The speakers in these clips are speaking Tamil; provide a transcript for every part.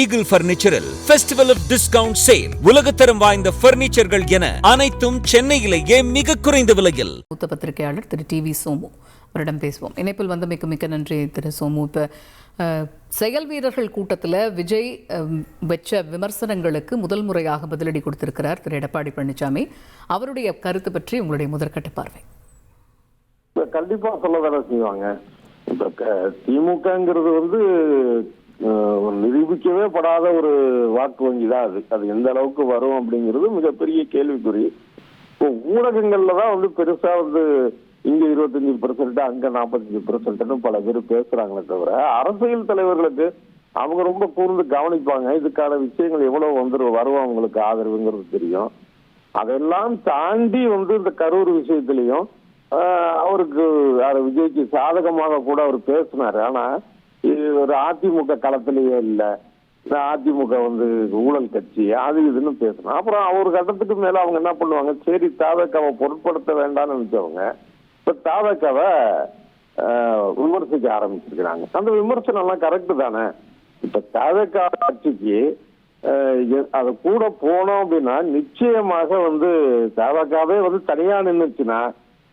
ஈகிள் பர்னிச்சரில் ஃபெஸ்டிவல் ஆஃப் டிஸ்கவுண்ட் சேல். உலகத்தரம் வாய்ந்த பர்னிச்சர்கள் என அனைத்தும் சென்னையிலேயே மிக குறைந்த விலையில். மூத்த பத்திரிகையாளர் திரு டிவி சோமு அவரிடம் பேசுவோம். இணைப்பில் வந்து மிக்க நன்றி திரு சோமு. இப்போ செயல் வீரர்கள் கூட்டத்தில் விஜய் வச்ச விமர்சனங்களுக்கு முதல் முறையாக பதிலடி கொடுத்திருக்கிறார் திரு எடப்பாடி பழனிசாமி. அவருடைய கருத்து பற்றி உங்களுடைய முதற்கட்ட பார்வை. கண்டிப்பா சொல்லதான செய்வாங்க. இப்ப திமுகங்கிறது வந்து நிரூபிக்கவே படாத ஒரு வாக்கு வங்கி தான். அது எந்த அளவுக்கு வரும் அப்படிங்கிறது மிகப்பெரிய கேள்விக்குறி. இப்போ ஊடகங்கள்ல தான் வந்து பெருசா வந்து இங்க 25%, அங்க 45% பல பேர் பேசுறாங்களே தவிர, அரசியல் தலைவர்களுக்கு அவங்க ரொம்ப கூர்ந்து கவனிப்பாங்க. இதுக்கான விஷயங்கள் எவ்வளவு வரும் அவங்களுக்கு ஆதரவுங்கிறது தெரியும். அதெல்லாம் தாண்டி வந்து இந்த கரூர் விஷயத்திலையும் அவருக்கு விஜய்க்கு சாதகமாக கூட அவர் பேசினாரு. ஆனா இது ஒரு அதிமுக களத்திலேயே இல்லை, அதிமுக வந்து ஊழல் கட்சி அது இதுன்னு பேசணும். அப்புறம் ஒரு கட்டத்துக்கு மேல அவங்க என்ன பண்ணுவாங்க, சரி தாவேக்காவை பொருட்படுத்த வேண்டாம்னு நினைச்சவங்க இப்ப தாவேக்காவை விமர்சிக்க ஆரம்பிச்சிருக்கிறாங்க. அந்த விமர்சனம் எல்லாம் கரெக்டு தானே. இப்ப தாவேக்கா கட்சிக்கு அது கூட போனோம் அப்படின்னா நிச்சயமாக வந்து தாவேக்காவே வந்து தனியா நின்றுச்சுன்னா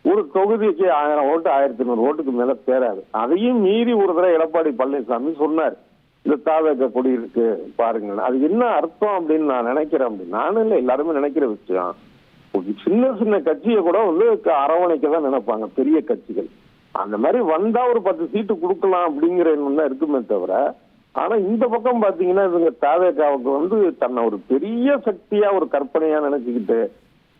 ஒரு தொகுதிக்கு 1000 ஓட்டு 1500 ஓட்டுக்கு மேல சேராது. அதையும் மீறி ஒரு தடவை எடப்பாடி பழனிசாமி சொன்னார், இந்த தாவேக்கா கொடி இருக்கு பாருங்க. அது என்ன அர்த்தம் அப்படின்னு நான் நினைக்கிறேன். அப்படி நானும் இல்லை, எல்லாருமே நினைக்கிற விஷயம். சின்ன சின்ன கட்சியை கூட வந்து அரவணைக்க தான் நினைப்பாங்க பெரிய கட்சிகள். அந்த மாதிரி வந்தா ஒரு 10 சீட்டு கொடுக்கலாம் அப்படிங்கிற எண்ணம் தான் இருக்குமே தவிர, ஆனா இந்த பக்கம் பாத்தீங்கன்னா இவங்க தாவேக்காவுக்கு வந்து தன்னை ஒரு பெரிய சக்தியா ஒரு கற்பனையா நினைச்சுக்கிட்டு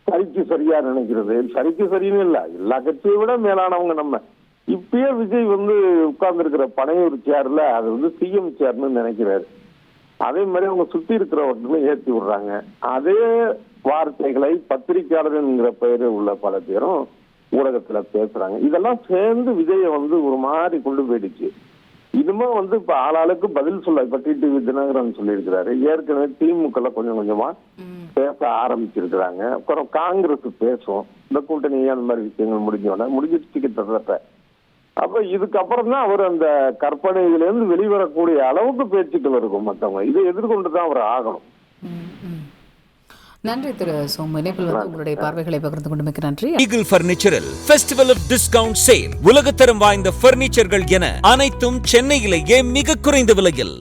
சரிக்கு சரியா நினைக்கிறது. சரிக்கு சரின்னு இல்ல, எல்லா கட்சியை விட மேலானவங்க நம்ம. இப்பயே விஜய் வந்து உட்கார்ந்து இருக்கிற பனையூர் சேர்ல அது வந்து சிஎம் சேர்னு நினைக்கிறாரு. அதே மாதிரி அவங்க சுத்தி இருக்கிறவர்களும் ஏற்றி விடுறாங்க. அதே வார்த்தைகளை பத்திரிகையாளர்ங்கிற பெயரு உள்ள பல பேரும் ஊடகத்துல பேசுறாங்க. இதெல்லாம் சேர்ந்து விஜயை வந்து ஒரு மாதிரி கொண்டு போயிடுச்சு. இனிமே வந்து இப்ப ஆளாளுக்கு பதில் சொல்ல. இப்ப டிடிவி தினகரன் சொல்லியிருக்கிறாரு, ஏற்கனவே திமுக கொஞ்சம் கொஞ்சமா பேச ஆரம்பிச்சிருக்கிறாங்க. அப்புறம் காங்கிரஸ் பேசும், இந்த கூட்டணி அந்த மாதிரி விஷயங்கள் முடிஞ்சிருச்சு கிட்டத்தட்ட. அப்ப இதுக்கப்புறம் தான் அவர் அந்த கற்பனையிலிருந்து வெளிவரக்கூடிய அளவுக்கு பேச்சுக்கள் இருக்கும். மற்றவங்க இதை எதிர்கொண்டுதான் அவர் ஆகணும். நன்றி திரு சோமு. இணைப்பில் வந்து உங்களுடைய பார்வைகளை பகிர்ந்து கொண்டு மிக்க நன்றி. ஈகிள் பர்னிச்சரில் ஃபெஸ்டிவல் ஆஃப் டிஸ்கவுண்ட் சேல். உலகத்தரம் வாய்ந்த பர்னிச்சர்கள் என அனைத்தும் சென்னையிலேயே மிக குறைந்த விலையில்.